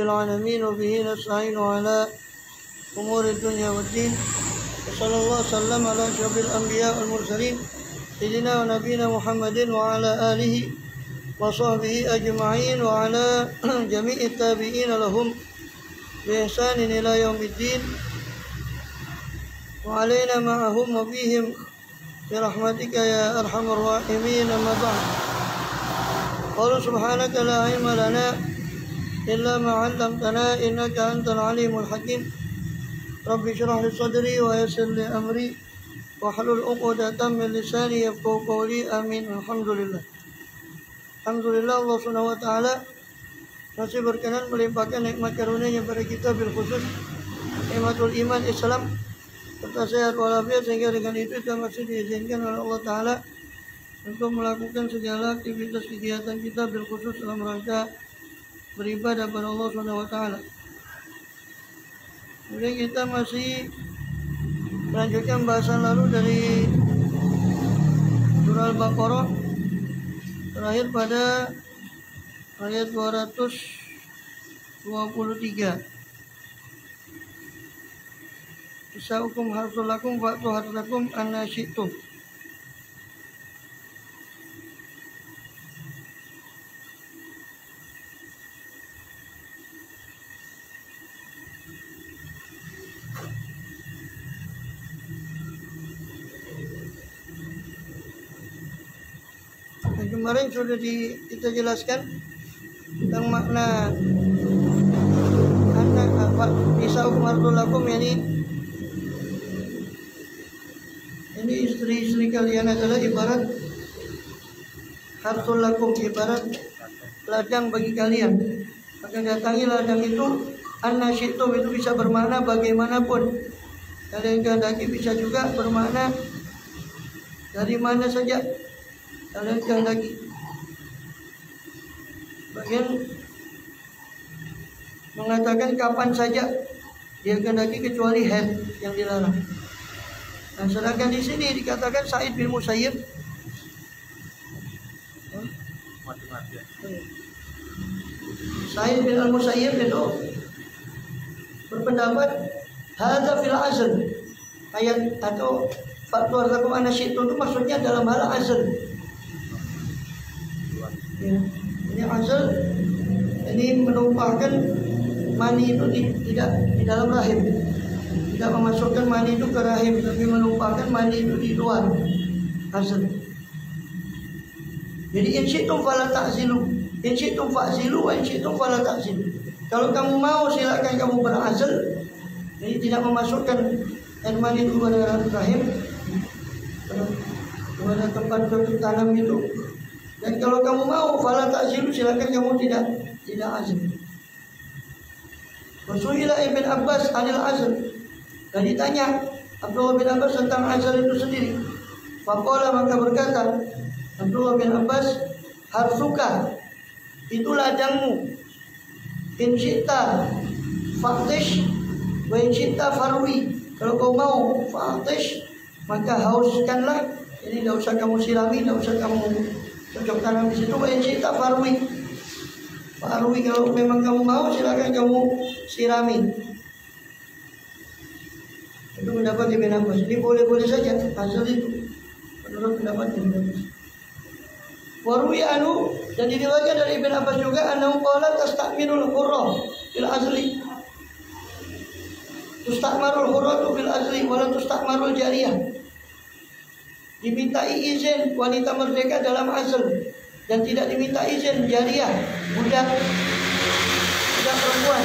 العالمين وبه نستعين على أمور الدنيا والدين وصلى الله وسلم على أشرف الأنبياء والمرسلين سيدنا ونبينا محمد وعلى آله وصحبه أجمعين وعلى جميع التابعين لهم بإحسان إلى يوم الدين وعلينا معهم وبهم برحمتك يا أرحم الراحمين. أما بعد قالوا سبحانك لا علم لنا إلا ما علمتنا إنك أنت العليم الحكيم. رب اشرح لي صدري ويسر لي أمري واحلل عقدة من لساني يفقهوا قولي آمين. Alhamdulillah. Alhamdulillah, Allah Subhanahu wa taala masih berkenan melimpahkan nikmat karunia-Nya pada kita, bil khusus nikmatul iman Islam serta sehat walafiat, sehingga dengan itu kita masih diizinkan oleh Allah taala untuk melakukan segala aktivitas kegiatan kita, bil khusus dalam rangka beribadah kepada Allah Subhanahu wa taala. Kemudian kita masih melanjutkan bahasan lalu dari surah Al-Baqarah, terakhir pada ayat 223. Nisa'ukum harsul lakum fa'tu harsakum anna syi'tum. Kemarin sudah kita jelaskan tentang makna anak apa nisa'ukum harsul lakum, ini istri-istri kalian adalah ibarat harsul lakum, ibarat ladang bagi kalian. Maka datangi ladang itu, anna syi'tum itu bisa bermakna bagaimanapun kalian kehendaki, bisa juga bermakna dari mana saja kalian kehendaki. Bagian mengatakan kapan saja dia kehendaki kecuali haid yang dilarang. Nah, sedangkan di sini dikatakan Sa'id bin Musayyib Sa'id bin Al-Musayyib itu berpendapat hadza fil azl, ayat atau faktor lakum anasyitu itu maksudnya dalam hal azl. Ya, ini azl, ini menumpahkan mani itu tidak di dalam rahim, tidak memasukkan mani itu ke rahim, tapi menumpahkan mani itu di luar azl. Jadi in syi'tum fala ta'zilu, in syi'tum fa'zilu wa in syi'tum fala ta'zilu. Kalau kamu mau silakan kamu berazl, jadi tidak memasukkan air mani itu pada rahim, pada tempat tanam itu. Dan kalau kamu mau fala ta'zilu, silakan kamu tidak azl. Rasulullah Ibn Abbas anil azl, dan ditanya Abdullah bin Abbas tentang azl itu sendiri. Faqala, maka berkata Abdullah bin Abbas, harsuka itu ladangmu, in syi'ta fa'tish wa in syi'ta farwi. Kalau kau mau fa'tish, maka hauskanlah. Jadi tidak usah kamu sirami, tidak usah kamu cocok tanam di situ. Wa in syi'ta farwi, farwi kalau memang kamu mau silakan kamu sirami. Itu pendapat Ibn Abbas. Ini boleh-boleh saja asal itu menurut pendapat Ibn Abbas. Warwi anu, dan diriwayatkan dari Ibn Abbas juga annahu qala tastakmirul hurrah fil azli, tustakmarul hurratu fil azli wala tustakmarul jariyah. Dimintai izin wanita merdeka dalam azl, dan tidak diminta izin jariyah, budak perempuan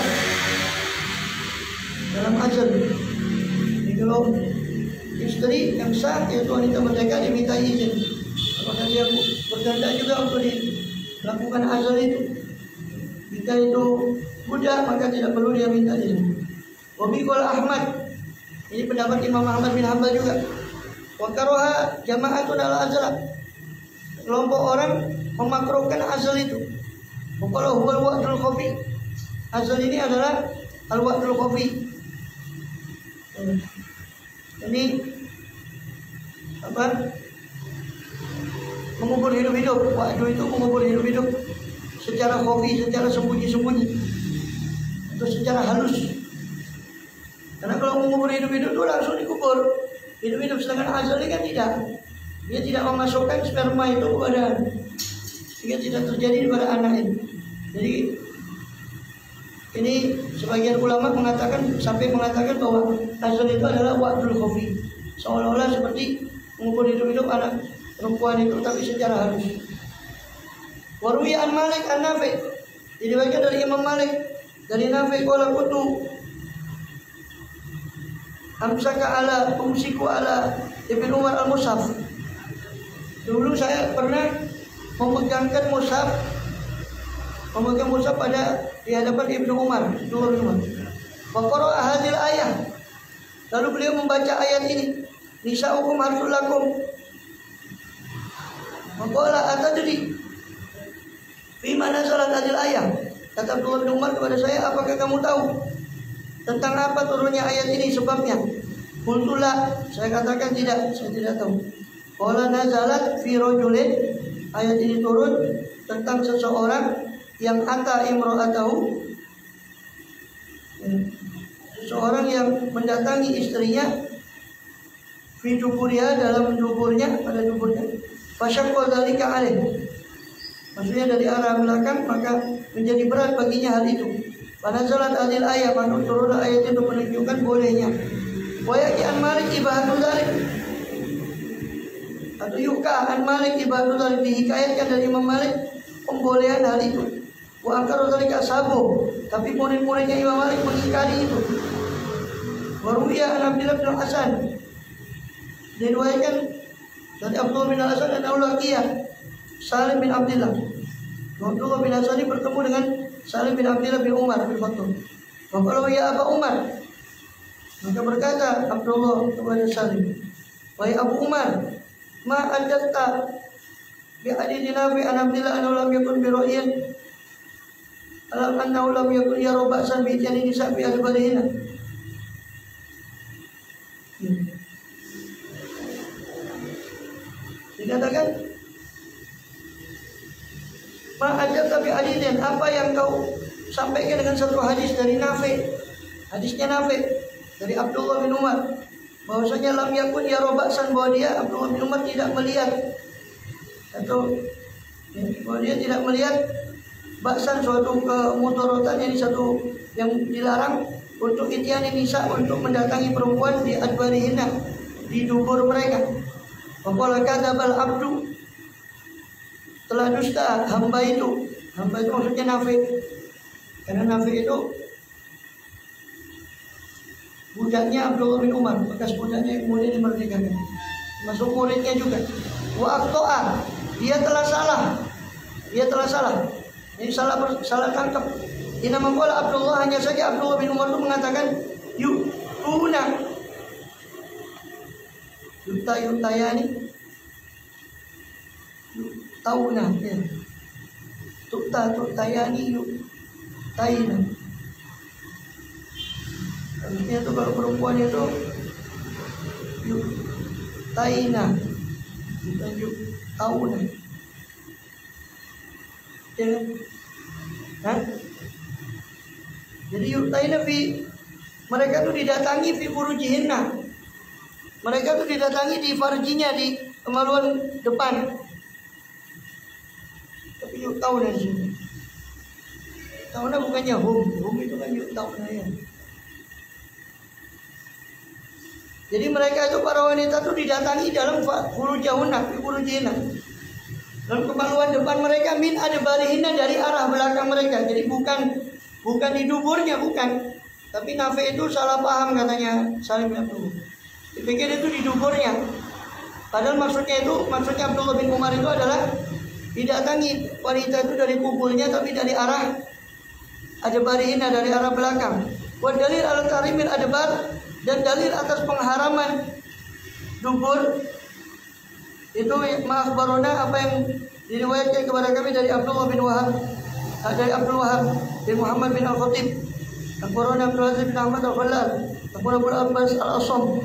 dalam azl. Jadi kalau istri yang sah yaitu wanita merdeka diminta izin, apakah dia berganda juga untuk dilakukan azl itu. Jika itu budak maka tidak perlu dia minta izin. Wabi qala Ahmad, ini pendapat Imam Ahmad bin Hanbal juga. Wa karaha jama'atun al-azla, kelompok orang memakruhkan azl itu. Qala huwa al-waqtul khafi, azl ini adalah al-waqtul khafi. Ini apa? Mengubur hidup-hidup. Waktu itu mengubur hidup-hidup secara khafi, secara sembunyi-sembunyi. itu secara halus. Karena kalau mengubur hidup-hidup itu langsung dikubur. Hidup-hidup, sedangkan azali kan tidak. Dia tidak memasukkan sperma itu kepada, sehingga tidak terjadi pada anak ini. Jadi ini sebagian ulama sampai mengatakan bahwa azal itu adalah wa'dul khafi, seolah-olah seperti mengubur hidup-hidup anak perempuan itu, tapi secara halus. Waruya an Malik an Nafi, diriwayatkan dari Imam Malik dari Nafi qala kuntu umsiku ala Ibnu Umar al-Mushaf. Dulu saya pernah memegang mushaf pada di hadapan Ibnu Umar. Wa qara'a hadhil ayah. Lalu beliau membaca ayat ini, nisa'ukum harsul lakum. Maqala atadri fi mana salat hadhil ayah. Kata Ibnu Umar kepada saya, apakah kamu tahu tentang apa turunnya ayat ini, sebabnya? Qultulah, saya katakan tidak, saya tidak tahu. Qala nazalat fi rajulin, ayat ini turun tentang seseorang yang ata imra'atahu, seseorang yang mendatangi istrinya, fi duburiha, dalam duburnya, pada duburnya, fasyaqqa dzalika alaih, maksudnya dari arah belakang, maka menjadi berat baginya hal itu. Panazalat adil ayat, maka turun ayat itu menunjukkan bolehnya. Wa yaqi an Malik ibahatu dzalik, atau yuka an Malik ibahatu dzalik, dihikayatkan dari Imam Malik pembolehan hal itu. Wa angkaru dzalika ashabu, tapi murid-muridnya Imam Malik mengingkari itu. Wa ruwiya an Abdullah bin Hasan, diriwayatkan dari Abdullah bin Hasan dan Aulaqiyah Salim bin Abdullah. Abdullah bin Hasan bertemu dengan Salim bin Abdullah bin Umar bin Khattab. Maka ya Abu Umar, maka berkata Abdullah kepada Salim, wahai Abu Umar, ma adatta bi adidina fi an Abdullah an lam yakun bi ra'yin alam annahu lam yakun yara ba'san bi jani nisa bi al-balihina. Dikatakan, ma'ajab tapi adidin, apa yang kau sampaikan dengan satu hadis dari Nafi, hadisnya Nafi dari Abdullah bin Umar, bahwasanya lam yakun ya robaksan, bahwa dia Abdullah bin Umar tidak melihat, atau bahwa dia tidak melihat baksan, suatu kemutorotan, yang satu yang dilarang untuk ityani nisa, untuk mendatangi perempuan di adbarihina, di dubur mereka. Maqala kadzabal abdu, telah dusta hamba itu maksudnya Nafi, karena Nafi itu budaknya Abdullah bin Umar, bekas budaknya yang kemudian dimerdekakan, masuk muridnya juga. Wa aqta'a, dia telah salah, ini salah tangkap. Inna maqala Abdullah, hanya saja Abdullah bin Umar itu mengatakan yutayani, tauna, ya. Tutayani yutaina. Artinya itu kalau perempuan itu yutaina, bukan yutauna. Ya. Hah? Jadi yutaina mereka itu didatangi fi furujihinna. Mereka itu didatangi di farjinya, di kemaluan depan. Tapi yuk tahu dari sini. Tahunya bukannya hum itu kan yuk tahu ya. Jadi mereka itu, para wanita itu didatangi dalam furujahunna, dalam kemaluan depan mereka, min adbarihina, dari arah belakang mereka. Jadi bukan di duburnya, bukan. Tapi Nafi itu salah paham, katanya Salim bin Abdullah. Dipikir itu di duburnya. Padahal maksudnya Abdullah bin Umar itu adalah didatangi wanita itu dari kuburnya, tapi dari arah adbarihina, dari arah belakang. Wa dalil al-tarimil adbar, dan dalil atas pengharaman dubur itu ma'akhbarona, apa yang diriwayatkan kepada kami dari Abdul Wahab bin Muhammad bin Al-Khatib, akhbarona Abdul Aziz bin Ahmad Al-Khallal, akhbarona Abu Abbas Al-Asam,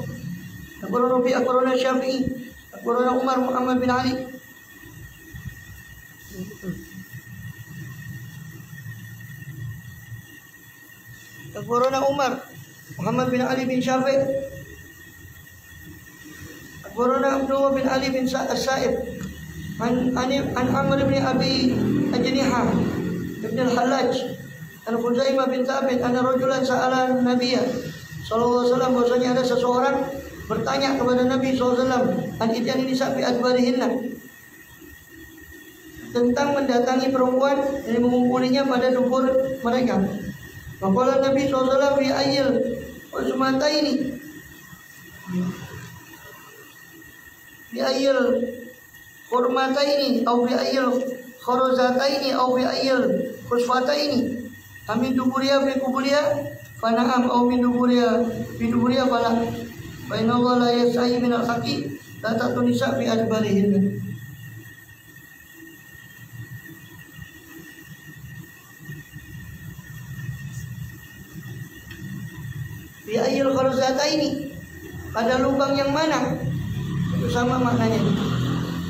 akhbarona Rabi, akhbarona Syafi'i, akhbarona Umar Muhammad bin Ali. Akhbarana Umar Muhammad bin Ali bin Syafiq. Akhbarana Abdullah bin Ali bin Sa'ib an Amr bin Abi Ajnihah ibn al-Hallaj an Khuzaimah bin Thabit anna rajulan sa'ala Nabiyya sallallahu alaihi wasallam, bahwasanya ada seseorang bertanya kepada Nabi sallallahu alaihi wasallam an ityani nisa bi adbarihinna, tentang mendatangi perempuan yang mengumpulinya pada dubur mereka. Maka Nabi sallallahu alaihi wasallam bi ayyil usmataini bi ayyil hurmataini atau bi ayyil kharozataini atau bi ayyil khusfataini amin duburiya bi kuburiya fana'am atau min duburiya bi duburiya fala fa inna Allah la yasai min al-haqi la tatunisa bi adbarihinna. Bi ayyil kharozataini, pada lubang yang mana? Itu sama maknanya.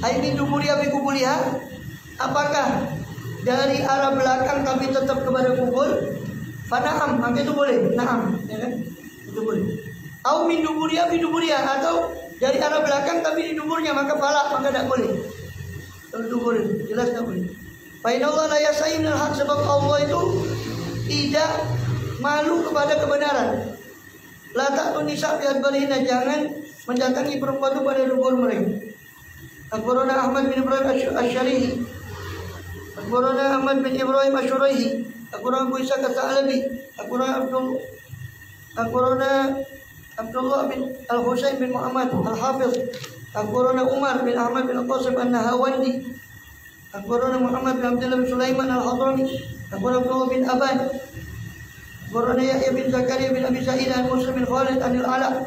Ainin duburiya bi kubuliha, apakah dari arah belakang tapi tetap kepada kubur? Fana'am, maka itu boleh. Naam, ya kan? Itu boleh. Au min duburiya bi duburiya, atau dari arah belakang tapi di duburnya, maka fala, maka tidak boleh. Kalau dubur jelas tidak boleh. Fa inna Allah la yasai minal haq, sebab Allah itu tidak malu kepada kebenaran. La ta'tun nisa bi adbarina, jangan mendatangi perempuan itu pada dubur mereka. Akhbarana Ahmad bin Ibrahim Asy-Syarihi, akhbarana Ahmad bin Ibrahim Asy-Syuraihi, akhbarana Abu Ishaq At-Ta'labi, akhbarana Abdullah bin Al-Husain bin Muhammad Al-Hafiz, akhbarana Umar bin Ahmad bin Al-Qasim An-Nahawandi, akhbarana Muhammad bin Abdullah bin Sulaiman Al-Hadrami, akhbarana Abdullah bin Aban, akhbarana Yahya bin Zakaria bin Abi Sa'id an Muslim bin Khalid an Al-Ala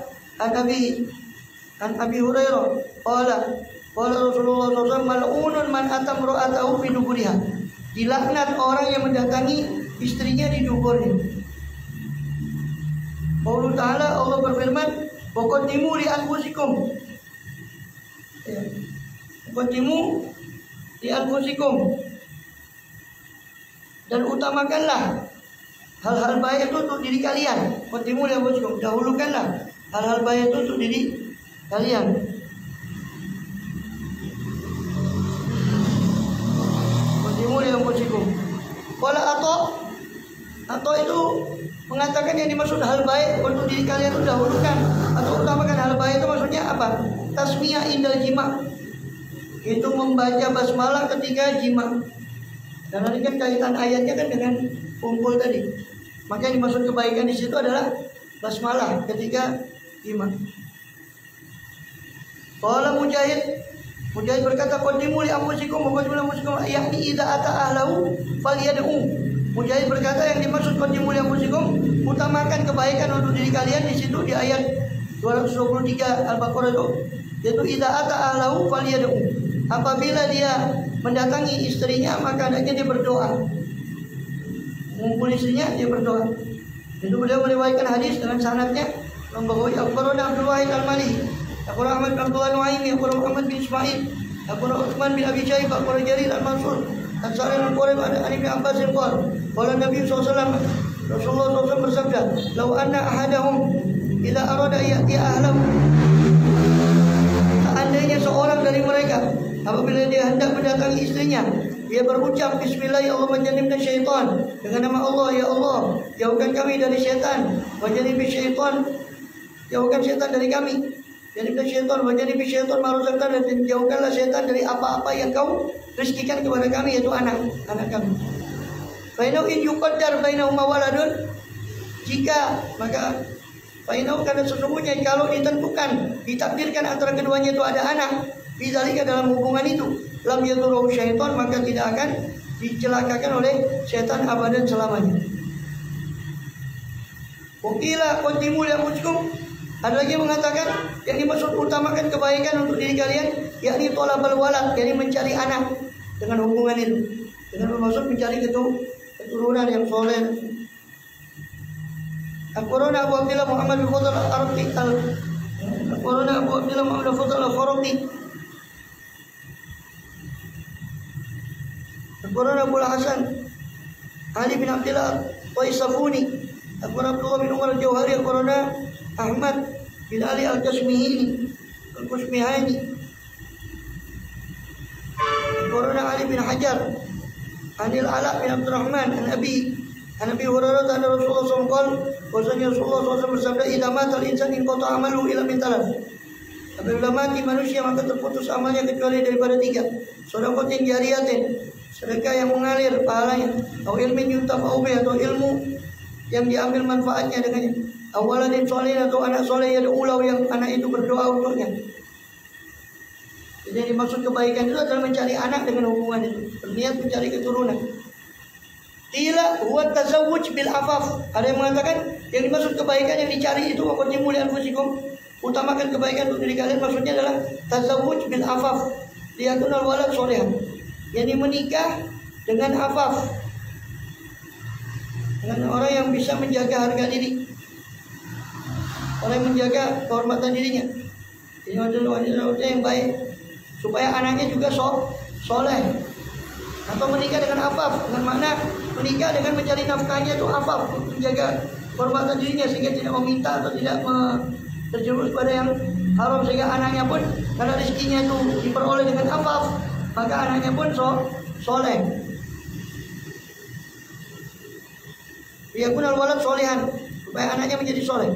an Abi Hurairah qala Rasulullah SAW, mal'unun man atam ra'atahu fi duburiha, dilaknat orang yang mendatangi istrinya di duburnya. Allah Ta'ala, Allah berfirman, waqaddimu li anfusikum, waqaddimu li anfusikum, dan utamakanlah hal-hal baik itu untuk diri kalian. Waqaddimu li anfusikum, dahulukanlah hal-hal baik itu untuk diri kalian. Yang positif. Wala atau itu mengatakan yang dimaksud hal baik untuk diri kalian itu dahulukan atau utamakan hal baik itu maksudnya apa? Tasmiyah indal jima, itu membaca basmalah ketika jima. Dan nanti kan kaitan ayatnya kan dengan kumpul tadi. Maka yang dimaksud kebaikan di situ adalah basmalah ketika jima. Qala Mujahid berkata, qaddimu li anfusikum wa qaddimu li anfusikum, yakni idza ata ahlahu falyad'u. Mujahid berkata yang dimaksud qaddimu li anfusikum, utamakan kebaikan untuk diri kalian, di situ di ayat 223 Al-Baqarah itu, yaitu idza ata ahlahu falyad'u. Apabila dia mendatangi istrinya, maka hendaknya dia berdoa. Mengumpul istrinya, dia berdoa. Itu beliau meriwayatkan hadis dengan sanadnya membawa akhbarana Abdul Wahid Al-Mali, akhbarana Ahmad bin Abdullah Nuaimi, akhbarana Muhammad bin Ismail, akhbarana Utsman bin Abi Syaibah, akhbarana Jarir Al-Mansur, An-Sa'id Al-Qurayb an Ibnu Abbas qala, qala Nabi sallallahu alaihi wasallam, Rasulullah SAW bersabda, "Lau anna ahadahum idza arada ya'ti ahlahu." Seandainya seorang dari mereka apabila dia hendak mendatangi istrinya, dia berucap bismillah, ya Allah menjannibna syaitan, dengan nama Allah, ya Allah jauhkan kami dari syaitan, wajanibi syaitan, jauhkan syaitan dari kami. Jannibna syaitan, wajanibi syaitan ma razaqtana, dan jauhkanlah syaitan dari apa-apa yang kau rezekikan kepada kami, yaitu anak kami. Fa inna in yuqaddar bainahuma waladun, jika maka fa inna, karena sesungguhnya kalau ditentukan ditakdirkan antara keduanya itu ada anak, bidzalika dalam hubungan itu, lam yadurru syaitan, maka tidak akan dicelakakan oleh syaitan abadan selamanya. Wakila qaddimu li anfusikum, ada lagi yang mengatakan yang dimaksud utamakan kebaikan untuk diri kalian, yakni thalabul walad, yakni mencari anak dengan hubungan itu, dengan bermaksud mencari keturunan yang soleh. Akhbarana Abu Abdillah Muhammad bin Fadl al-Arqi, akhbarana Abu Abdillah Muhammad bin Fadl al-Farqi, akhbarana Abu Hasan Ali bin Abdillah Taisafuni, Akhbarana Abdullah bin Umar al-Jauhari akhbarana Ahmad bin Ali al-Kasmihani akhbarana Ali bin Hajar Anil Ala bin Abdurrahman an Abi Hurairah anna Rasulullah sallallahu alaihi wasallam bahwasanya Rasulullah SAW bersabda idza matal insan in qata amalu ila min talas. Apabila mati manusia maka terputus amalnya kecuali daripada 3. Sedekah jariyatin, sedekah yang mengalir pahalanya, atau ilmin yuntafa'u bih, atau ilmu yang diambil manfaatnya dengannya. Awaladin soleh, atau anak soleh yang ulau yang anak itu berdoa untuknya. Jadi dimaksud kebaikan itu adalah mencari anak dengan hubungan itu, berniat mencari keturunan. Qila huwa tazawwuj bil afaf. Ada yang mengatakan yang dimaksud kebaikan yang dicari itu waqaddimu li anfusikum, utamakan kebaikan untuk diri kalian, maksudnya adalah tazawwuj bil afaf liyakunal walad sholihan, yakni menikah dengan afaf, dengan orang yang bisa menjaga harga diri, orang yang menjaga kehormatan dirinya. Ini wanita yang baik supaya anaknya juga soleh. Atau menikah dengan afaf, dengan makna menikah dengan mencari nafkahnya itu afaf, menjaga kehormatan dirinya sehingga tidak meminta atau tidak terjerumus pada yang haram, sehingga anaknya pun karena rezekinya itu diperoleh dengan afaf, maka anaknya pun soleh. Liyakun al-walad solihan, supaya anaknya menjadi soleh.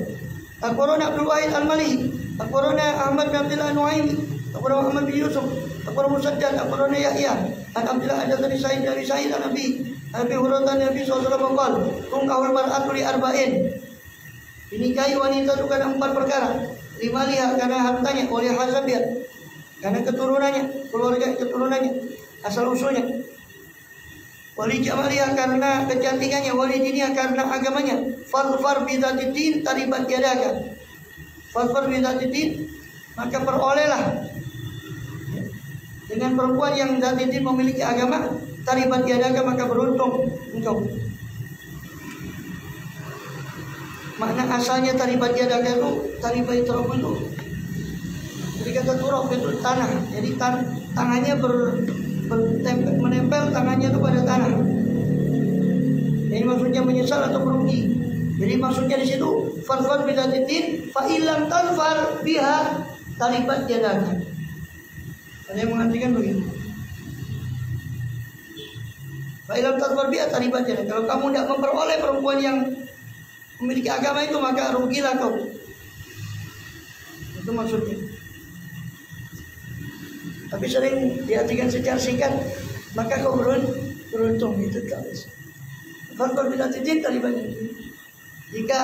Akhbarana Abdul Wahid al-Mali, akhbarana Ahmad bin Abdullah Nuaimi, akhbarana Muhammad bin Yusuf, akhbarana Musaddad, akhbarana Yahya an Abdullah dari Sa'id an Abi Hurairah Nabi sallallahu alaihi wasallam tungkahul mar'atu li arba'in. Dinikahi wanita itu karena 4 perkara. 5 liha karena hartanya, oleh hasabiah karena keturunannya, keluarga keturunannya, asal usulnya. Wali jamaliah karena kecantikannya, wali diniyah karena agamanya. Fadfar bidzatid taribat yadaka. Fadfar bidzatid, maka perolehlah dengan perempuan yang zatidin memiliki agama, taribat yadaka, maka beruntung engkau. Makna asalnya taribat yadaka itu taribat turab itu. Jadi kata turab itu tanah. Jadi tangannya menempel tangannya itu pada tanah. Ini maksudnya menyesal atau merugi. Jadi maksudnya di situ farfar bidzatid fa illam tanfar biha taribat yadaka. Ada yang mengartikan begitu. Fa'ilam tadbar bi'a taribat yadaka. Kalau kamu tidak memperoleh perempuan yang memiliki agama itu, maka rugilah kau. Itu maksudnya. Tapi sering diartikan secara singkat, maka kau beruntung. Itu tulis. Faktor bidatidin taribat yadaka. Jika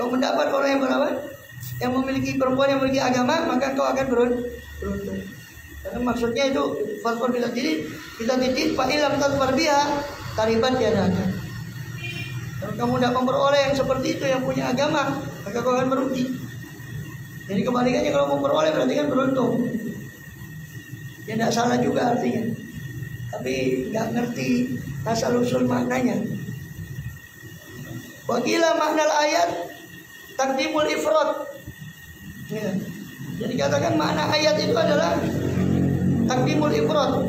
kau mendapat orang yang beramal, yang memiliki perempuan yang memiliki agama, maka kau akan beruntung. Karena maksudnya itu faktor bidatidin fa'ilam tadbar bi'a taribat yadaka. Kalau kamu tidak memperoleh yang seperti itu, yang punya agama, maka kau akan merugi. Jadi kebalikannya, kalau memperoleh berarti kan beruntung. Ya tidak salah juga artinya, tapi nggak ngerti asal usul maknanya. Wakila makna ayat takdimul ifrat. Ya. Jadi katakan makna ayat itu adalah takdimul ifrat,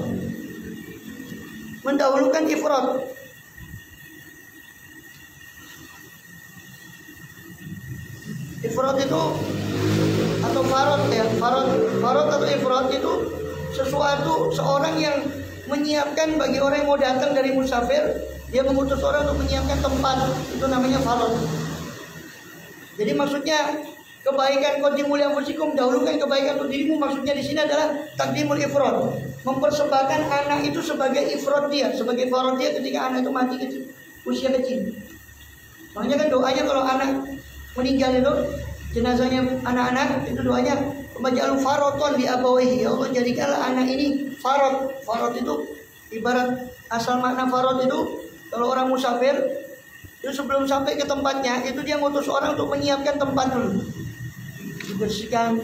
mendahulukan ifrat. Ifrat itu atau farad ya, farad atau ifrat itu sesuatu, seorang yang menyiapkan bagi orang yang mau datang dari musafir, dia mengutus orang untuk menyiapkan tempat, itu namanya farad. Jadi maksudnya kebaikan qadimul anfusikum, dahulukan kebaikan untuk dirimu, maksudnya di sini adalah takdimul ifrat, mempersembahkan anak itu sebagai ifrat dia, sebagai farad dia ketika anak itu mati kecil, usia kecil. Makanya kan doanya kalau anak meninggal itu, jenazahnya anak-anak itu doanya maj'al faraton li abawaihi, ya Allah jadikanlah anak ini farad. Farad itu ibarat asal makna farad itu kalau orang musafir itu sebelum sampai ke tempatnya itu dia ngutus orang untuk menyiapkan tempat dulu, dibersihkan,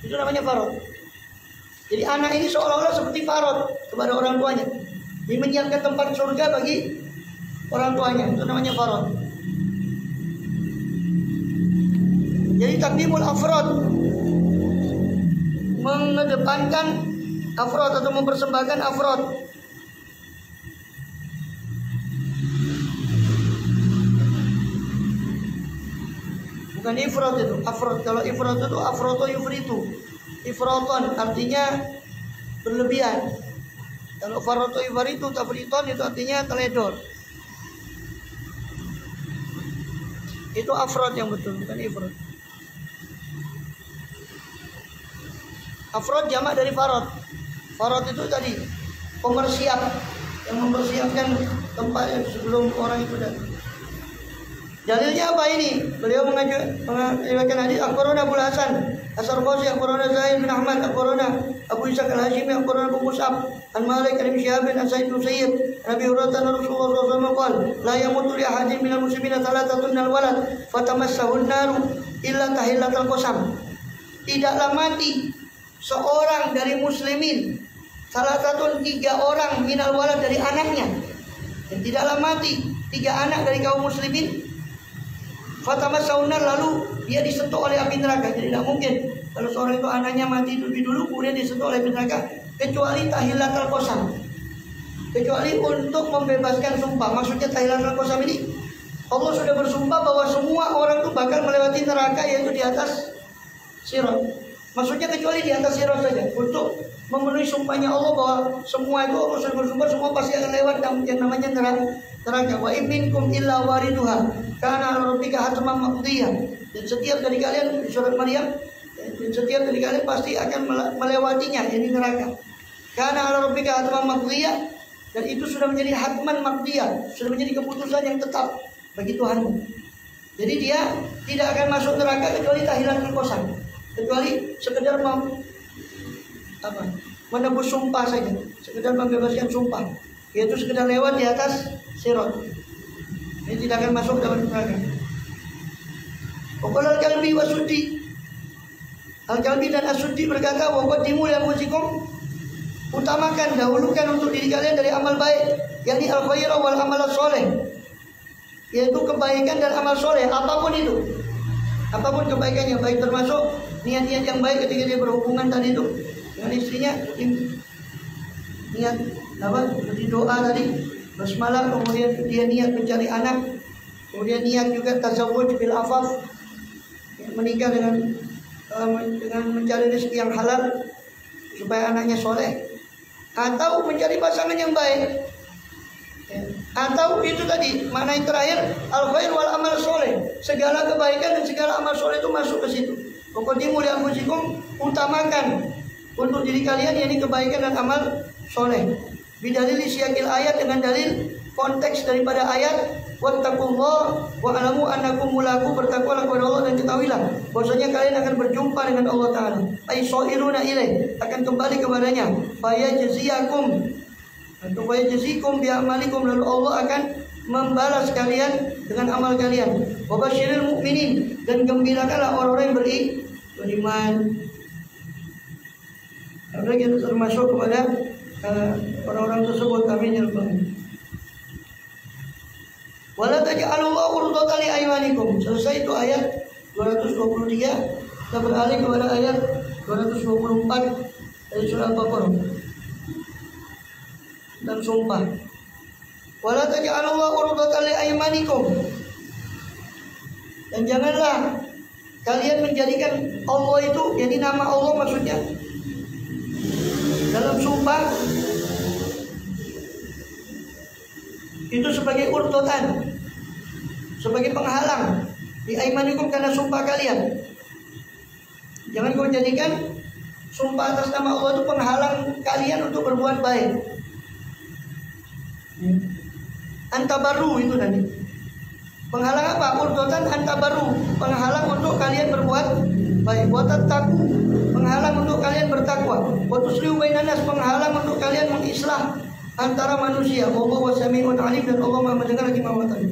itu namanya farad. Jadi anak ini seolah-olah seperti farad kepada orang tuanya, dia menyiapkan tempat surga bagi orang tuanya, itu namanya farad. Jadi takdimul afrad, mengedepankan afrad atau mempersembahkan afrad. Bukan ifrat itu, afrod. Kalau ifrat itu afroto yufritu. Ifroton artinya berlebihan. Kalau faroto yufritu tafriton itu artinya teledor. Itu afrod yang betul, bukan ifrat. Afrod jamak dari farod. Farod itu tadi pemersiap yang mempersiapkan tempat yang sebelum orang itu datang. Dalilnya apa ini? Beliau mengajukan hadis akhbarana Abu Hasan As-Sarqasi akhbarana Zaid bin Ahmad akhbarana Abu Ishaq Al-Hashimi akhbarana Abu Mus'ab an Malik an Syihab an Sa'id bin Sayyid Nabi Hurairah Rasulullah sallallahu alaihi wasallam qala la yamutu li ahadin minal muslimina thalathatun al walad fatamassahun naru illa tahillatal qasam. Tidaklah mati seorang dari muslimin, salah satu 3 orang minal walad dari anaknya, dan tidaklah mati 3 anak dari kaum muslimin fatamassaunar lalu dia disentuh oleh api neraka. Jadi tidak mungkin kalau seorang itu anaknya mati lebih dulu kemudian disentuh oleh api neraka, kecuali tahillatul qasam, kecuali untuk membebaskan sumpah. Maksudnya tahillatul qasam ini Allah sudah bersumpah bahwa semua orang itu bakal melewati neraka, yaitu di atas sirat. Maksudnya kecuali di atas sirat saja, untuk memenuhi sumpahnya Allah bahwa semua itu Allah sudah bersumpah semua pasti akan lewat yang namanya neraka. Wa minkum illa wariduha kana 'ala rabbika hatman maqdiyah. Dan setiap dari kalian di surat Maryam, dan setiap dari kalian pasti akan melewatinya, yakni neraka. Kana 'ala rabbika hatman maqdiyah, dan itu sudah menjadi hatman maqdiyah, sudah menjadi keputusan yang tetap bagi Tuhanmu. Jadi dia tidak akan masuk neraka kecuali tahillatul qasam, kecuali sekedar menebus sumpah saja, sekedar membebaskan sumpah, yaitu sekedar lewat di atas sirat. Ini tidak akan masuk dalam neraka. Qala al-Kalbi wa Suddi, Al-Kalbi dan As-Suddi berkata, wa qaddimu li anfusikum, utamakan, dahulukan untuk diri kalian dari amal baik, yakni al-khaira wal amal soleh, yaitu kebaikan dan amal soleh, apapun itu, apapun kebaikannya, baik termasuk niat-niat yang baik ketika dia berhubungan tadi itu dengan istrinya, niat seperti doa tadi, basmalah, kemudian dia niat mencari anak, kemudian niat juga tazawwuj bil afaf, menikah dengan mencari rezeki yang halal supaya anaknya soleh, atau mencari pasangan yang baik, atau itu tadi makna yang terakhir al-khair wal amal soleh, segala kebaikan dan segala amal soleh itu masuk ke situ. Qaddimu li anfusikum, utamakan untuk diri kalian yakni kebaikan dan amal soleh. Bidalil siyaqil ayat, dengan dalil konteks daripada ayat, wattaqullah wa alamu annakum mulaqu, bertakwalah kepada Allah dan ketahuilah bahwasanya kalian akan berjumpa dengan Allah Taala. Ay shairuna ilaih, akan kembali kepadanya. Fayajziyakum, atau fayajzikum bi amalikum, lalu Allah akan membalas kalian dengan amal kalian. Wa basyiril mukminin, dan gembirakanlah orang-orang yang beriman. Karena kita termasuk kepada orang-orang tersebut, amin ya rabbal alamin. Wala taj'alullahu urdatan li aymanikum. Selesai itu ayat 223. Kita beralih kepada ayat 224 dari surah Al-Baqarah dan sumpah. Wala taj'alullahu urdatan li aymanikum, dan janganlah kalian menjadikan Allah itu, jadi nama Allah maksudnya dalam sumpah itu sebagai urdotan, sebagai penghalang di aimanikum, karena sumpah kalian. Jangan kau jadikan sumpah atas nama Allah itu penghalang kalian untuk berbuat baik. Antabaru itu tadi. Penghalang apa? Urdotan antabaru, penghalang untuk kalian berbuat baik. Watattaqu, penghalang untuk kalian bertakwa. Watuslihu bainan nas, penghalang untuk kalian mengislah antara manusia. Wallahu wasami'un alim, dan Allah Maha mendengar lagi Maha tahu.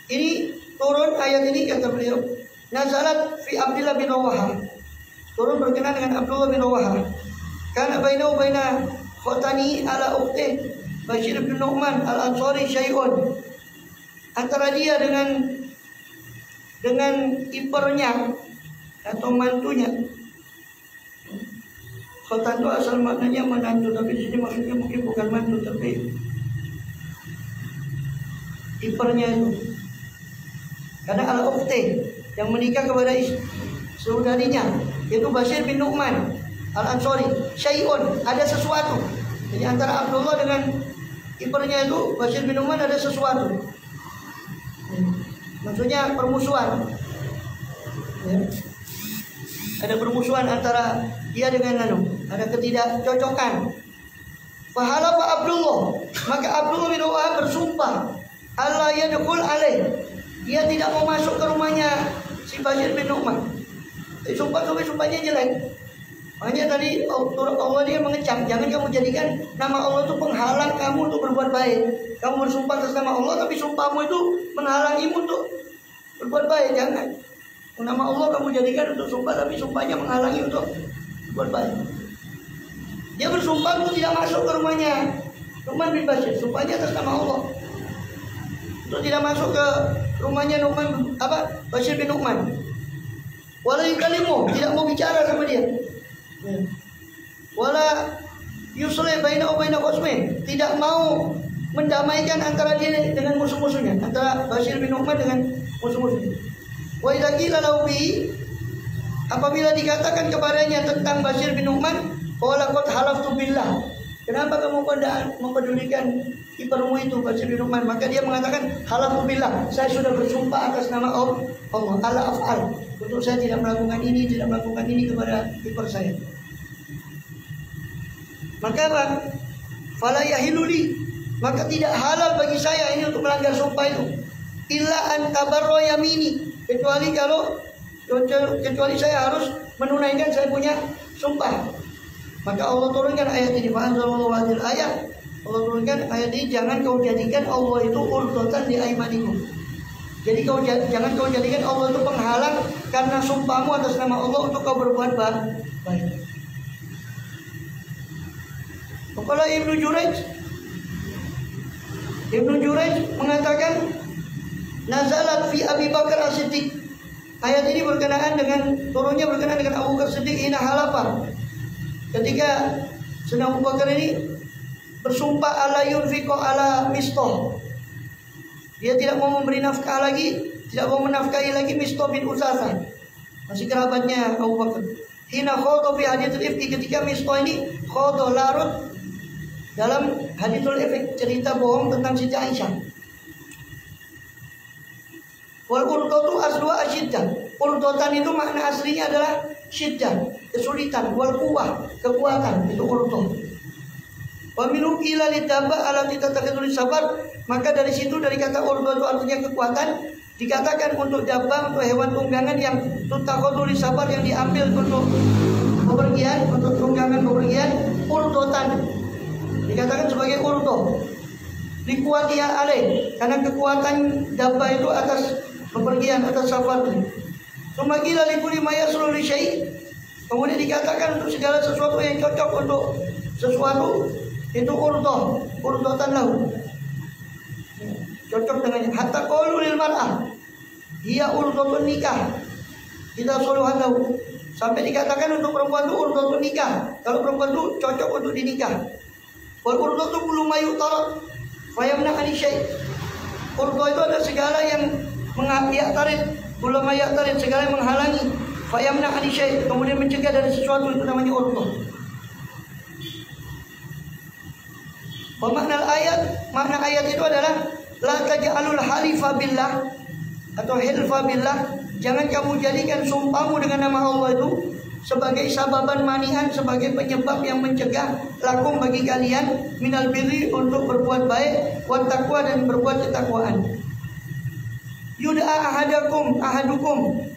Ini turun ayat ini, kata beliau, nazalat fi Abdullah bin Rawahah, turun berkenaan dengan Abdullah bin Rawahah. Kana bainahu baina khotani ala ukhti Bashir bin Nu'man al-Ansari syai'un, antara dia dengan iparnya atau mantunya. Khotan itu asal maknanya menantu, tapi di sini maksudnya mungkin bukan mantu, tapi iparnya itu. Karena al-ukhti yang menikah kepada saudarinya yaitu Bashir bin Nu'man al-Ansari, syai'un, ada sesuatu. Jadi antara Abdullah dengan iparnya itu Bashir bin Nu'man ada sesuatu. Maksudnya permusuhan. Ya. Ada permusuhan antara dia dengan ada ketidakcocokan. Fahalafa Abdullah, maka Abdullah bin Wahab bersumpah Allah yadkhul alaih, dia tidak mau masuk ke rumahnya si Bashir bin Nu'man. Sumpahnya jelek. Makanya tadi Allah dia mengecam, jangan kamu jadikan nama Allah itu penghalang kamu untuk berbuat baik. Kamu bersumpah atas nama Allah, tapi sumpahmu itu menghalangimu untuk berbuat baik. Jangan. Nama Allah kamu jadikan untuk sumpah, tapi sumpahnya menghalangi untuk berbuat baik. Dia bersumpah untuk tidak masuk ke rumahnya Nu'man bin Bashir, sumpahnya atas nama Allah, untuk tidak masuk ke rumahnya Bashir bin Nu'man. Wala yukalimu, tidak mau bicara sama dia. Wala yuslih baina wa baina khusmin, tidak mau mendamaikan antara dia dengan musuh-musuhnya, antara Bashir bin Nu'man dengan musuh-musuhnya. Wa idza qila lahu bi, apabila dikatakan kepadanya tentang Bashir bin Nu'man, qala qad halaftu billah, kenapa kamu mempedulikan iparmu itu Bashir bin Nu'man? Maka dia mengatakan halaftu billah, saya sudah bersumpah atas nama Allah ala af'al, untuk saya tidak melakukan ini kepada ipar saya. Maka apa? Fala yahiluli, maka tidak halal bagi saya ini untuk melanggar sumpah itu. Illa an tabarra yamini, kecuali saya harus menunaikan saya punya sumpah. Maka Allah turunkan ayat ini, fa'anzalallahu hadhil ayat. Allah turunkan ayat ini, jangan kau jadikan Allah itu urdatan di aimanikum. Jadi jangan kau jadikan Allah itu penghalang karena sumpahmu atas nama Allah untuk kau berbuat baik. Kepala Ibnu Jurayj mengatakan nazalat fi Abi Bakar As-Siddiq. Ayat ini turunnya berkenaan dengan Abu Bakar Siddiq ina halafa. Ketika sedang Abu Bakar ini bersumpah ala yunfiqo ala Mistah, dia tidak mau memberi nafkah lagi, tidak mau menafkahi lagi Mistah bin Usasah, masih kerabatnya Abu Bakar. Hina khodo fi hadithul ifki, ketika Mistah ini khodo larut dalam hadithul ifki, cerita bohong tentang Siti Aisyah. Wal urdatu asluha asyiddah, urdotan itu makna aslinya adalah syiddah, kesulitan. Wal quwwah, kekuatan, itu urdo. Wa minhu qila lidabba allati tattakhidhu sabar, maka dari situ, dari kata urdo itu artinya kekuatan, dikatakan untuk dabbah, untuk hewan tunggangan yang tutakhadhu sabar, yang diambil untuk bepergian, untuk tunggangan bepergian, urdotan dikatakan sebagai urdo. Likuatiha alaih, karena kekuatan dabbah itu atas bepergian, atas safar. Sumagila likuli mayasulu li syai', kemudian dikatakan untuk segala sesuatu yang cocok untuk sesuatu itu urdotan lahu, cocok dengannya. Hatta qaulu lil mar'ah hiya urdotun nikah, kita soluhan lahu, sampai dikatakan untuk perempuan itu urdotun nikah, kalau perempuan itu cocok untuk dinikah. Wal urdotu kullu ma yutarad fayamna an syai', urdo itu ada segala yang ya'tarid, kullu ma ya'tarid, segala yang menghalangi, fayamna an syai', kemudian mencegah dari sesuatu, itu namanya urdo. Makna ayat itu adalah la taj'alul halifa billah atau hilfa billah, jangan kamu jadikan sumpahmu dengan nama Allah itu sebagai sababan manihan, sebagai penyebab yang mencegah lakum bagi kalian minal birri, untuk berbuat baik, wat taqwa, dan berbuat ketakwaan. Yud'a ahadukum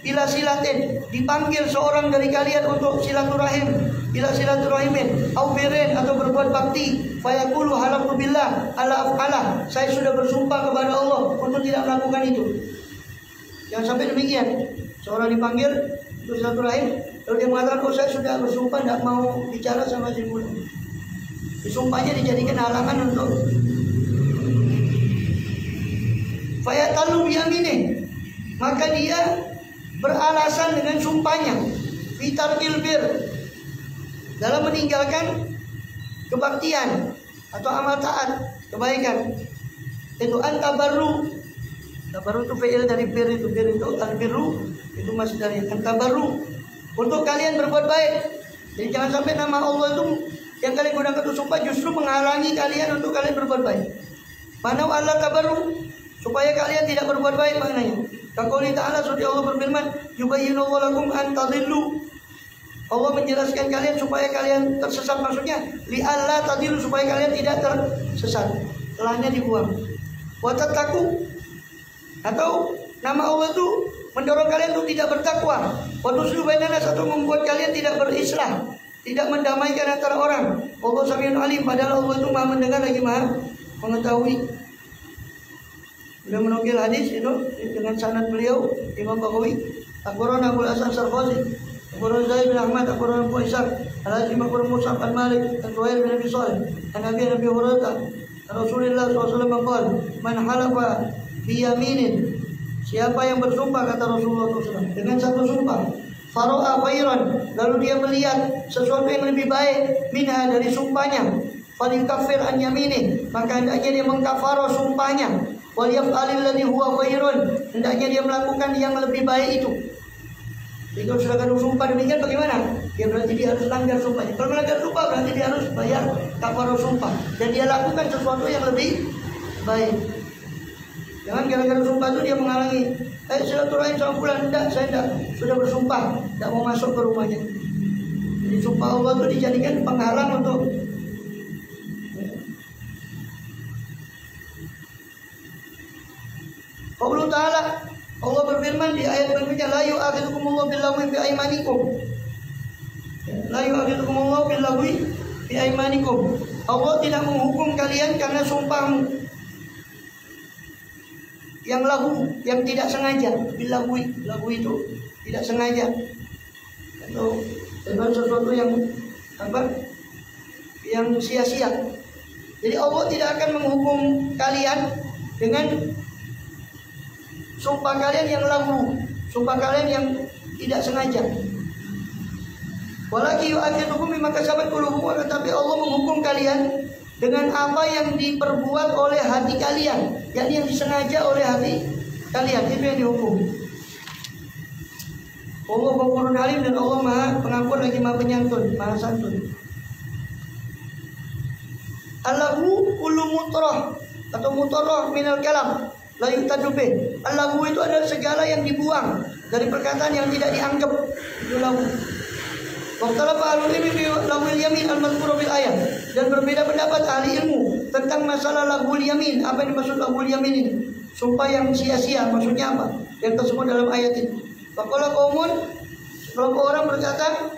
ila silatin, dipanggil seorang dari kalian untuk silaturahim, ila silaturahimin au birrin, atau berbuat bakti. Fayaqulu halaftu billah ala af'ala, saya sudah bersumpah kepada Allah untuk tidak melakukan itu. Jangan sampai demikian, seorang dipanggil untuk silaturahim lalu dia mengatakan, oh saya sudah bersumpah tidak mau bicara sama si mulia. Sumpahnya dijadikan halangan untuk fayatalu biyamine, maka dia beralasan dengan sumpahnya fitarkil bir, dalam meninggalkan kebaktian atau amal taat, kebaikan. Itu antabarru Tabarru itu fi'il dari bir itu al-birru itu masih dari tabarru. Untuk kalian berbuat baik. Jadi jangan sampai nama Allah itu yang kalian gunakan untuk sumpah justru menghalangi kalian untuk kalian berbuat baik. Mana Allah tabarru supaya kalian tidak berbuat baik maknanya. Kaqouli ta'ala, seperti Allah berfirman, yubayyinullahu lakum an tadillu. Allah menjelaskan kalian supaya kalian tersesat, maksudnya li alla tadillu supaya kalian tidak tersesat. Setelahnya dibuang. Wa tattaqu, atau nama Allah itu mendorong kalian untuk tidak bertakwa. Wa tuslihu bainan nas, atau membuat kalian tidak berislah, tidak mendamaikan antara orang. Allah Samiun Alim, padahal Allah itu Maha mendengar lagi Maha mengetahui. Beliau menukil hadis itu dengan sanad beliau Imam Baghawi, Akhbarana Abu Hasan Sarfazi, Akhbarana Zaid bin Ahmad, Akhbarana Abu Ishaq, Al-Azim Akhbarana Musa al-Malik, Al-Zuhair bin Abi Salih, An Nabi Hurairah, Rasulullah SAW qala, man halafa bi yaminin, siapa yang bersumpah, kata Rasulullah SAW, dengan satu sumpah, faro'a khairan, lalu dia melihat sesuatu yang lebih baik minha, dari sumpahnya, falyukaffir an yamini, maka hendaknya dia mengkafaro sumpahnya. Waliyaf'alil ladzi huwa khairun, hendaknya dia melakukan yang lebih baik itu. Jadi kalau sudah kena sumpah demikian bagaimana? Ya berarti dia harus langgar sumpahnya. Kalau melanggar sumpah berarti dia harus bayar kafarah sumpah, dan dia lakukan sesuatu yang lebih baik. Jangan gara-gara sumpah itu dia menghalangi. Silaturahim sama fulan, enggak, saya enggak, sudah bersumpah enggak mau masuk ke rumahnya. Jadi sumpah Allah itu dijadikan penghalang untuk Allah Ta'ala. Allah berfirman di ayat berikutnya, la yu'akhidukumullahu billaghwi fi aymanikum. La yu'akhidukumullahu billaghwi fi aymanikum. Allah tidak menghukum kalian karena sumpahmu yang lahu, yang tidak sengaja. Billaghwi, lahu itu tidak sengaja, atau sesuatu yang apa? Yang sia-sia. Jadi Allah tidak akan menghukum kalian dengan sumpah kalian yang lahu, sumpah kalian yang tidak sengaja. Walaki yu'akhidukum bima kasabat qulubukum, tetapi Allah menghukum kalian dengan apa yang diperbuat oleh hati kalian, yakni yang disengaja oleh hati kalian, itu yang dihukum. Allah Ghafurun Halim, dan Allah Maha Pengampun lagi Maha Penyantun, Maha Santun. Allahu kullu mutrah atau mutarrah minal kalam la yutadubih. Allahu itu adalah segala yang dibuang dari perkataan yang tidak dianggap, itu lahu. Waqtalafa ahlul ilmi fi lahul yamin al-mazkur bil ayat, dan berbeda pendapat ahli ilmu tentang masalah lahul yamin. Apa yang dimaksud lahul yamin ini? Sumpah yang sia-sia, maksudnya apa? Yang tersebut dalam ayat ini. Faqala qaumun, sekelompok orang berkata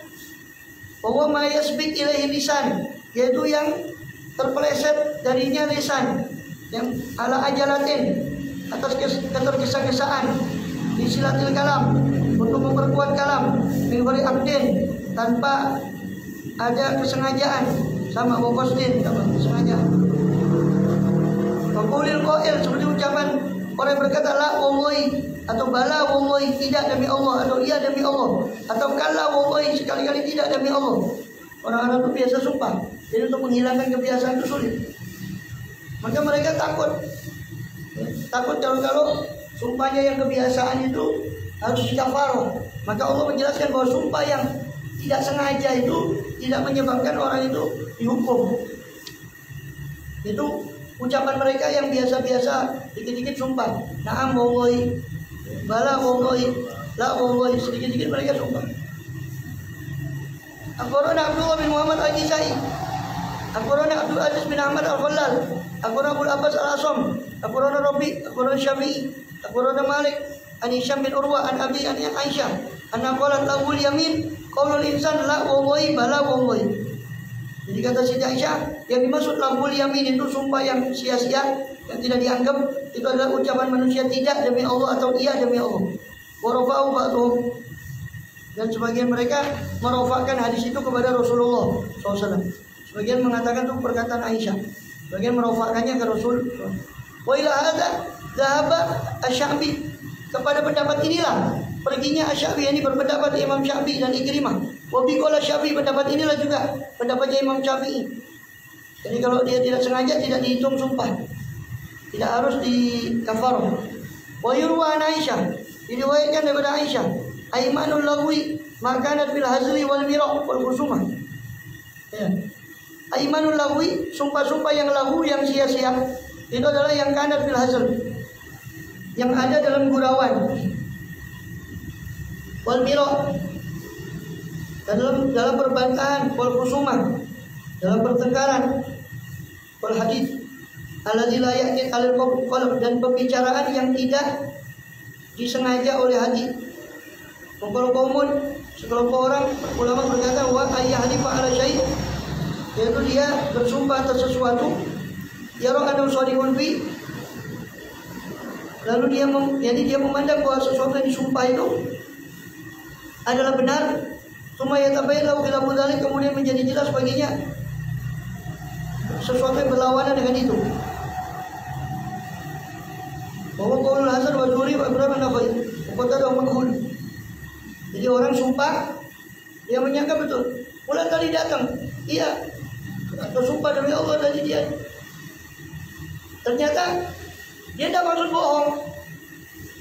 bahwa ma yasbiq ilaihi lisan, yaitu yang terpeleset darinya lisan, yang ala ajalatin, atas ketergesa-gesaan, disilatil kalam, untuk memperkuat kalam, mengori abdin, tanpa ada kesengajaan, sama waqasdin, sama kesengajaan. Qaulil qail, seperti ucapan orang berkata la wallahi, atau bala wallahi, tidak demi Allah, atau iya demi Allah, atau kalla wallahi, sekali-kali tidak demi Allah. Orang-orang itu biasa sumpah, jadi untuk menghilangkan kebiasaan itu sulit. Maka mereka takut kalau sumpahnya yang kebiasaan itu harus dikafarah. Maka Allah menjelaskan bahwa sumpah yang tidak sengaja itu tidak menyebabkan orang itu dihukum. Itu ucapan mereka yang biasa-biasa, dikit-dikit sumpah, na'am wallahi, bala wallahi, la wallahi, sedikit-dikit mereka sumpah. Akhbarana Abdullah bin Muhammad al-Jizai, akhbarana Abdul Aziz bin Ahmad al-Khallal, akhbarana Abu Abbas al-Asam, akhbarana Rabi, akhbarana Syafi'i, akhbarana Malik, an Hisham bin Urwa, an Abi, an Aisyah, anna qalat lahul yamin qaulul insan la wallahi bala wallahi. Jadi kata Siti Aisyah, yang dimaksud lahul yamin itu sumpah yang sia-sia, yang tidak dianggap, itu adalah ucapan manusia tidak demi Allah atau iya demi Allah. Wa rafa'u ba'dhum, dan sebagian mereka merofakkan hadis itu kepada Rasulullah SAW. Sebagian mengatakan itu perkataan Aisyah, sebagian merofakkannya ke Rasul. Wa ila hadza dhahaba Asy-Sya'bi, kepada pendapat inilah perginya Asy-Sya'bi, ini berpendapat Imam Syafi'i dan Ikrimah. Wa biqala Syafi'i, pendapat inilah juga pendapatnya Imam Syafi'i. Jadi kalau dia tidak sengaja tidak dihitung sumpah, tidak harus dikafarah. Wa yurwa an Aisyah, diriwayatkan daripada Aisyah, aimanul lagwi makanat bil hazli wal miraq wal khusumah. Ya. Aimanul lagwi, sumpah-sumpah yang lagu, yang sia-sia, itu adalah yang kanat bil hazl, yang ada dalam gurauan. Wal miraq, dalam perbantahan. Wal khusumah, dalam pertengkaran. Wal hadis alladzi la ya'ti alal qalb, dan pembicaraan yang tidak disengaja oleh hati. Kalau komun, sekelompok orang ulama berkata wa ayyahlifa ala syai', yaitu dia bersumpah atas sesuatu yara annahu shadiqun fi, lalu dia memandang bahwa sesuatu yang disumpah itu adalah benar. Tsumma yatabayyan lahu khilafu dzalik, kemudian menjadi jelas baginya sesuatu yang berlawanan dengan itu. Bahwa qaulul Hasan wa Zuhri wa Ibrahim an-Nakhai qad makhul. Jadi orang sumpah, dia menyangka betul. Bulan tadi datang, iya, atau sumpah demi Allah tadi dia. Ternyata dia tidak maksud bohong.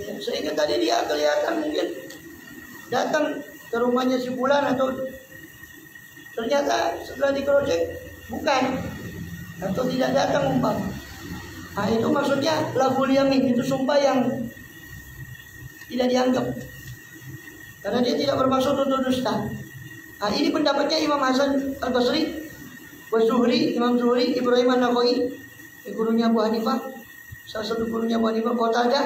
Ya, sehingga tadi dia kelihatan mungkin datang ke rumahnya si Fulan, atau ternyata setelah dikerocek bukan, atau tidak datang umpam. Nah itu maksudnya lahul yamin, itu sumpah yang tidak dianggap, karena dia tidak bermaksud untuk dusta. Nah ini pendapatnya Imam Hasan Al-Basri, Zuhri, Imam Zuhri, Ibrahim an-Nakhai, gurunya Abu Hanifah, salah satu gurunya Abu Hanifah, Qatadah,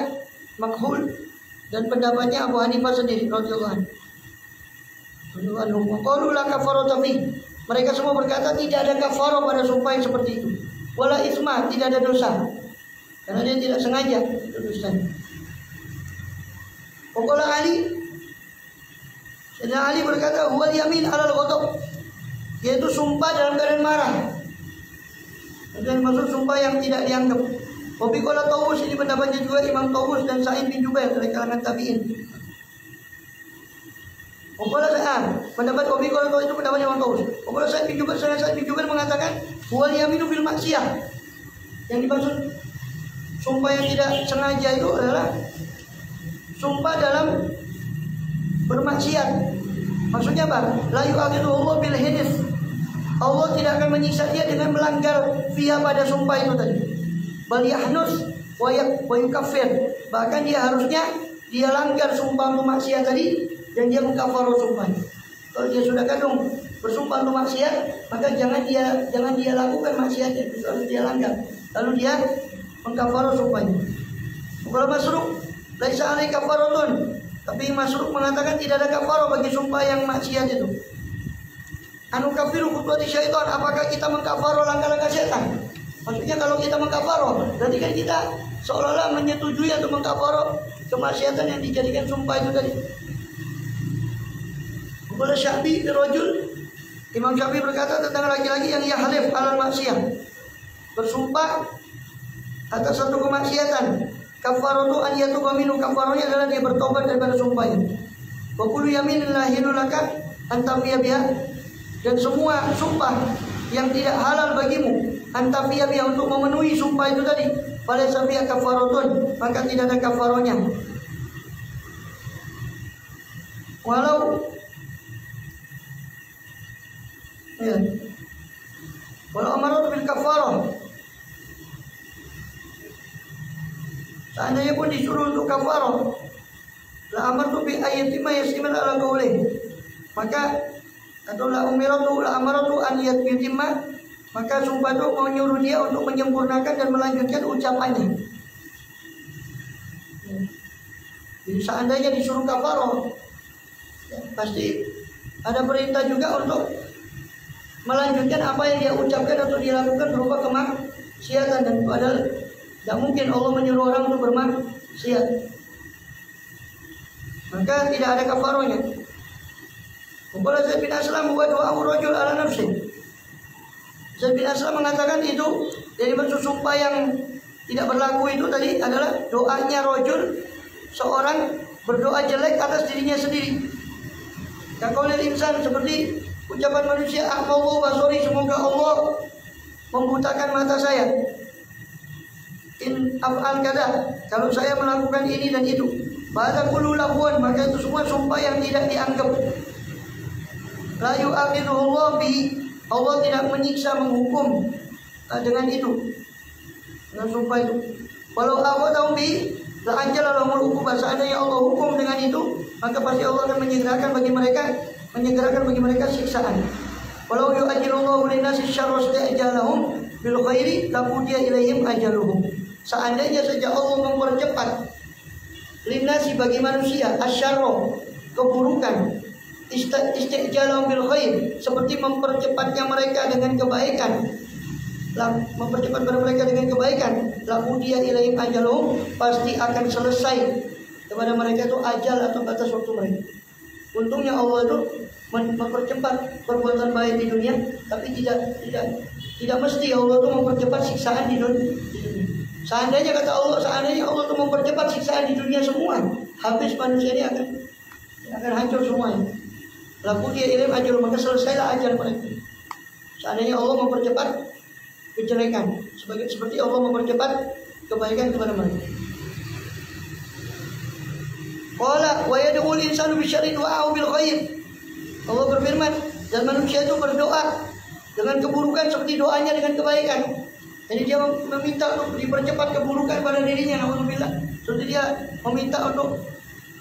makhul, dan pendapatnya Abu Hanifah sendiri radhiyallahu anhu. Qalu la kafarata fi, mereka semua berkata tidak ada kafarah pada sumpah yang seperti itu. Wala isma, tidak ada dosa, karena dia tidak sengaja itu dosanya. Qala Ali, Sayyidina Ali berkata huwal yamin alal ghadab, yaitu sumpah dalam keadaan marah. Dan maksud sumpah yang tidak dianggap. Wabi qala Tawus, ini pendapatnya juga Imam Tawus dan Sa'id bin Jubair dari kalangan tabi'in. Qala Sa'id, pendapat Wabi qala Tawus itu pendapatnya Imam Tawus. Qala Sa'id bin Jubair, Sa'id bin Jubair mengatakan huwal yaminu bil maksiyah. Yang dimaksud sumpah yang tidak sengaja itu adalah sumpah dalam bermaksiat. Maksudnya apa? La yu'akhidhuhu bil hinif, Allah tidak akan menyiksa dia dengan melanggar fiha pada sumpah itu tadi. Bal yahnus wa yukaffir, bahkan dia harusnya dia langgar sumpah untuk maksiat tadi dan dia mengkafarah sumpahnya. Kalau dia sudah kadung bersumpah untuk maksiat, maka jangan dia lakukan maksiatnya, harus dia langgar. Lalu dia mengkafarah sumpahnya. Kalau Masruq, laisa alai kafaratun, tapi Masruq mengatakan tidak ada kafarah bagi sumpah yang maksiat itu. Anu kafiru khutuwati syaitan, apakah kita mengkafarah langkah-langkah setan? Maksudnya kalau kita mengkafarah, berarti kan kita seolah-olah menyetujui atau mengkafarah kemaksiatan yang dijadikan sumpah itu tadi. Qala Syafi'i rajul, Imam Syafi'i berkata tentang laki-laki yang yahlif alal maksiyah, bersumpah atas satu kemaksiatan, kafaratu an yatuba minhu, kafarahnya adalah dia bertobat daripada sumpahnya. Wa kullu yaminin la hilulaka antafiya biha, dan semua sumpah yang tidak halal bagimu antafiya biha, untuk memenuhi sumpah itu tadi, falaysa fiha kafaratun, maka tidak ada kafarahnya. Walau amaratu bil kafarah, seandainya pun disuruh untuk kafarah, la amartu bi ayatima yasiman ala qaulih, maka atau la amaratu an yatimma, maka sumpah itu menyuruh dia untuk menyempurnakan dan melanjutkan ucapannya. Jadi seandainya disuruh kafarah, ya, pasti ada perintah juga untuk melanjutkan apa yang dia ucapkan atau dia lakukan berupa kemaksiatan, dan padahal tidak mungkin Allah menyuruh orang untuk bermaksiat, maka tidak ada kafarahnya. Qala Zaid bin Aslam wa du'a'u rajul ala nafsi, Zaid bin Aslam mengatakan itu jadi maksud sumpah yang tidak berlaku itu tadi adalah doanya rajul, seorang berdoa jelek atas dirinya sendiri. Kaqaulil insan, seperti ucapan manusia, ahmallahu basori, semoga Allah membutakan mata saya. in af'al kada, kalau saya melakukan ini dan itu, pada kullu lahwan, maka itu semua sumpah yang tidak dianggap. La yu'akhidhuhu Allah bi, Allah tidak menyiksa menghukum dengan itu, dengan sumpah itu. Walau aghadahu bi la ajala lahumul uqubah, seandainya Allah hukum dengan itu, maka pasti Allah akan menyegerakan bagi mereka siksaan. Walau yu'ajjilullahu lin-nasi syarra ista'jalahum bil khairi laqudiya ilaihim ajaluhum. Seandainya saja Allah mempercepat lin-nasi bagi manusia asyarra, keburukan, ista'jalahum bil khair, seperti mempercepatnya mereka dengan kebaikan, mempercepat mereka dengan kebaikan, laqudiya ilaihim ajaluhum, pasti akan selesai kepada mereka itu ajal atau batas waktu mereka. Untungnya Allah itu mempercepat perbuatan baik di dunia, tapi tidak mesti Allah itu mempercepat siksaan di dunia. Seandainya kata Allah, seandainya Allah itu mempercepat siksaan di dunia semua, habis manusia ini akan hancur semuanya. Lalu dia ilim ajal, maka selesailah ajal mereka. Seandainya Allah mempercepat kejelekan, seperti Allah mempercepat kebaikan kepada mereka. Qala wa yad'ul insanu bisyarri du'a'u bil khair. Allah berfirman, dan manusia itu berdoa dengan keburukan seperti doanya dengan kebaikan. Jadi dia meminta untuk dipercepat keburukan pada dirinya, alhamdulillah. Seperti dia meminta untuk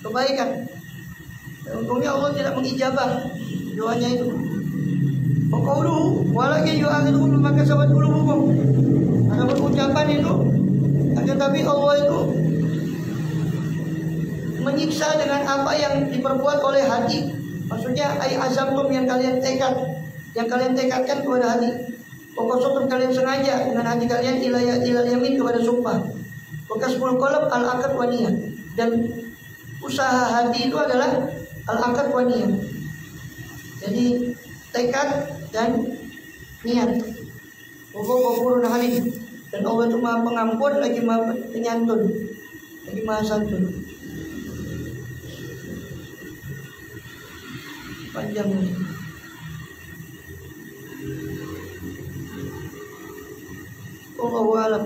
kebaikan. Dan untungnya Allah tidak mengijabah doanya itu. Qawluhu walakin yu'akhiduhum bima kasabat qulubuhum. Ada ucapan itu, akan tapi Allah itu menyiksa dengan apa yang diperbuat oleh hati. Maksudnya ay azamtum, yang kalian tekadkan kepada hati. Pokoknya kalian sengaja dengan hati kalian ilal yamin, kepada sumpah. Wakasbul qalb al-aqd wa niyah, dan usaha hati itu adalah al-aqd wa niyah. Jadi tekad dan niat. Ghafurun halim, dan Allah itu Maha Pengampun lagi Maha Penyantun, lagi Maha Santun. Panjang ini. Allahu a'lam.